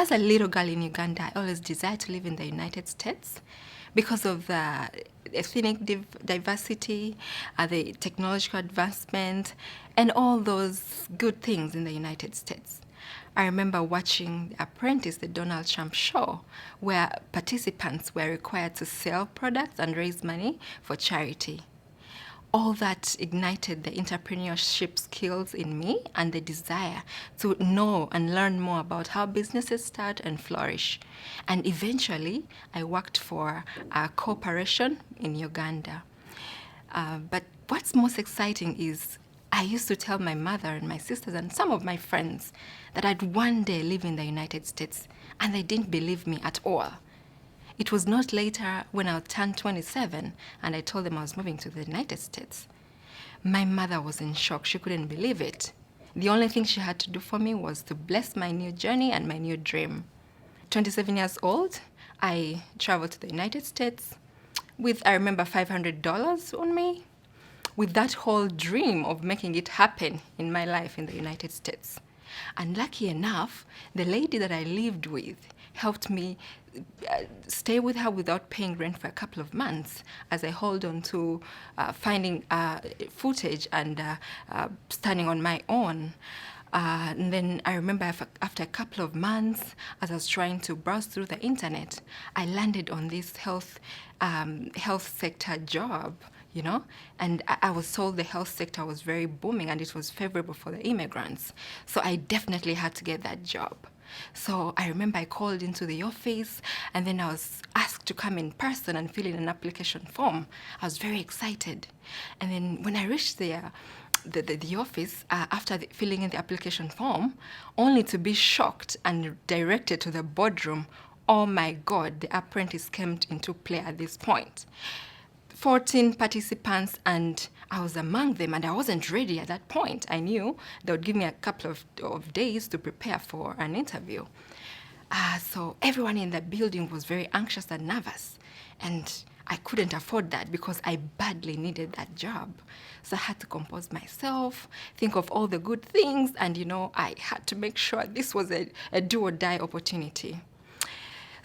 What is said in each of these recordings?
as a little girl in Uganda, I always desired to live in the United States because of the ethnic diversity, the technological advancement, and all those good things in the United States. I remember watching The Apprentice, the Donald Trump show, where participants were required to sell products and raise money for charity. All that ignited the entrepreneurship skills in me and the desire to know and learn more about how businesses start and flourish. And eventually, I worked for a corporation in Uganda. But what's most exciting is I used to tell my mother and my sisters and some of my friends that I'd one day live in the United States, and they didn't believe me at all. It was not later when I turned 27 and I told them I was moving to the United States. My mother was in shock. She couldn't believe it. The only thing she had to do for me was to bless my new journey and my new dream. 27 years old, I traveled to the United States with, I remember, $500 on me, with that whole dream of making it happen in my life in the United States. And lucky enough, the lady that I lived with helped me stay with her without paying rent for a couple of months as I hold on to finding footage and standing on my own. And then I remember after a couple of months, as I was trying to browse through the internet, I landed on this health sector job, and I was told the health sector was very booming and it was favorable for the immigrants. So I definitely had to get that job. So I remember I called into the office, and then I was asked to come in person and fill in an application form. I was very excited. And then when I reached the office, after filling in the application form, only to be shocked and directed to the boardroom. Oh my God, The Apprentice came into play at this point. 14 participants, and I was among them, and I wasn't ready at that point. I knew they would give me a couple of days to prepare for an interview. So everyone in the building was very anxious and nervous, and I couldn't afford that because I badly needed that job. So I had to compose myself, think of all the good things, and I had to make sure this was a do-or-die opportunity.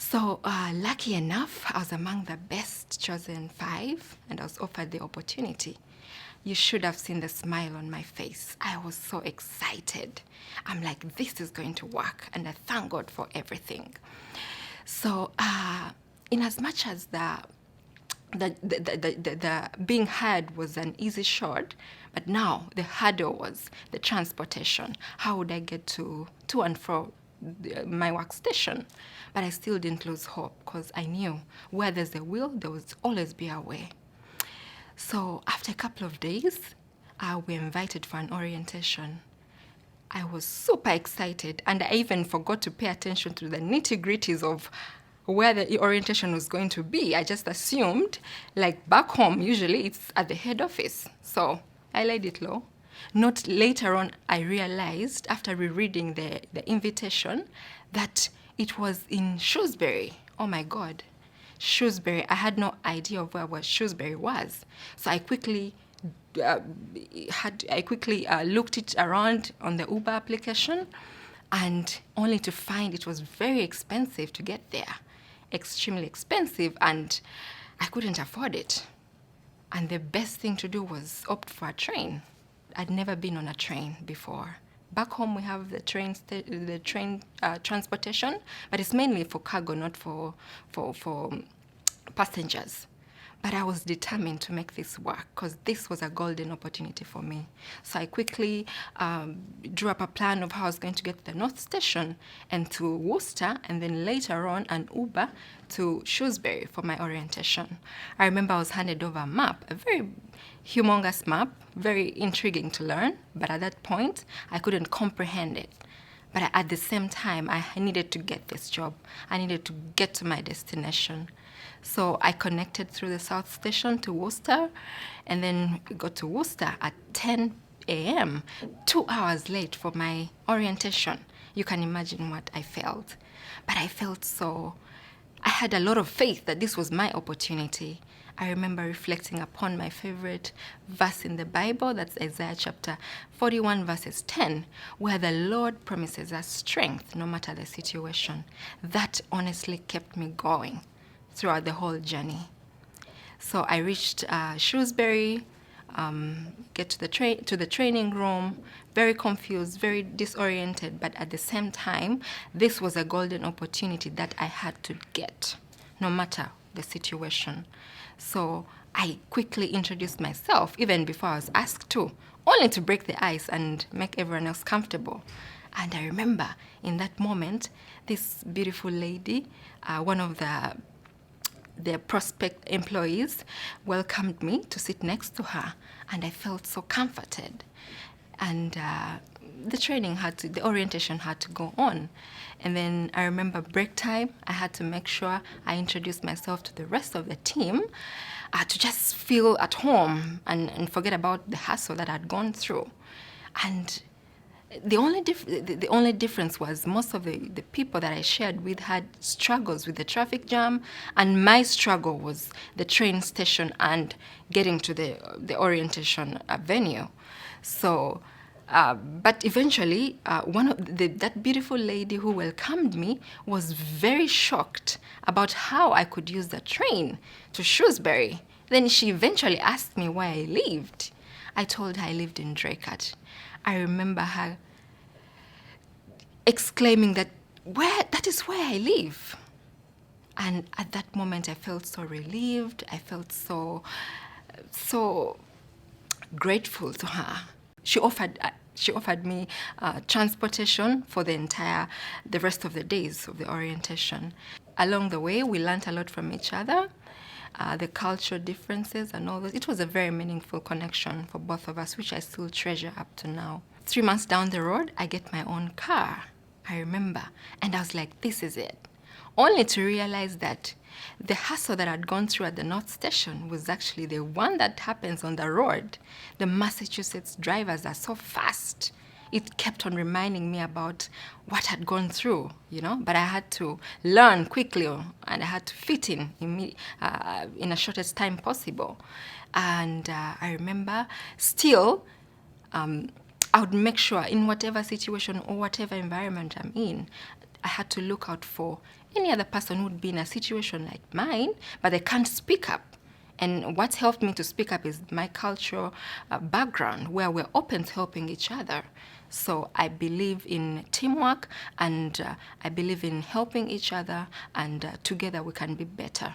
So lucky enough, I was among the best chosen 5, and I was offered the opportunity. You should have seen the smile on my face. I was so excited. I'm like, this is going to work, and I thank God for everything. So in as much as the being hired was an easy shot, but now the hurdle was the transportation. How would I get to and fro my workstation? But I still didn't lose hope because I knew where there's a will, there will always be a way. So after a couple of days, we were invited for an orientation. I was super excited, and I even forgot to pay attention to the nitty-gritties of where the orientation was going to be. I just assumed, like back home, usually it's at the head office. So I laid it low. Not later on, I realized, after rereading the invitation, that it was in Shrewsbury. Oh my God, Shrewsbury. I had no idea of where Shrewsbury was. So I quickly looked it around on the Uber application, and only to find it was very expensive to get there. Extremely expensive, and I couldn't afford it. And the best thing to do was opt for a train. I'd never been on a train before. Back home we have the train transportation, but it's mainly for cargo, not for passengers. But I was determined to make this work because this was a golden opportunity for me. So I quickly drew up a plan of how I was going to get to the North Station and to Worcester, and then later on an Uber to Shrewsbury for my orientation. I remember I was handed over a map, a very humongous map, very intriguing to learn, but at that point, I couldn't comprehend it. But at the same time, I needed to get this job. I needed to get to my destination. So I connected through the South Station to Worcester, and then got to Worcester at 10 a.m., 2 hours late for my orientation. You can imagine what I felt. But I had a lot of faith that this was my opportunity. I remember reflecting upon my favorite verse in the Bible, that's Isaiah chapter 41, verses 10, where the Lord promises us strength no matter the situation. That honestly kept me going throughout the whole journey. So I reached Shrewsbury, get to the training room, very confused, very disoriented, but at the same time, this was a golden opportunity that I had to get, no matter the situation. So I quickly introduced myself, even before I was asked to, only to break the ice and make everyone else comfortable. And I remember in that moment, this beautiful lady, one of the prospect employees, welcomed me to sit next to her, and I felt so comforted. And the orientation had to go on. And then I remember break time, I had to make sure I introduced myself to the rest of the team to just feel at home and forget about the hassle that I'd gone through. And the only difference was most of the people that I shared with had struggles with the traffic jam, and my struggle was the train station and getting to the orientation venue. So, but eventually, that beautiful lady who welcomed me was very shocked about how I could use the train to Shrewsbury. Then she eventually asked me where I lived. I told her I lived in Draycott. I remember her exclaiming that is where I live. And at that moment, I felt so relieved. I felt so grateful to her. She offered me transportation for the rest of the days of the orientation. Along the way, we learned a lot from each other. The cultural differences and all those. It was a very meaningful connection for both of us, which I still treasure up to now. 3 months down the road, I get my own car, I remember. And I was like, this is it. Only to realize that the hassle that I'd gone through at the North Station was actually the one that happens on the road. The Massachusetts drivers are so fast. It kept on reminding me about what I'd gone through, but I had to learn quickly, and I had to fit in the shortest time possible. And I remember still, I would make sure in whatever situation or whatever environment I'm in, I had to look out for any other person who would be in a situation like mine, but they can't speak up. And what's helped me to speak up is my cultural background, where we're open to helping each other. So I believe in teamwork, and I believe in helping each other, and together we can be better.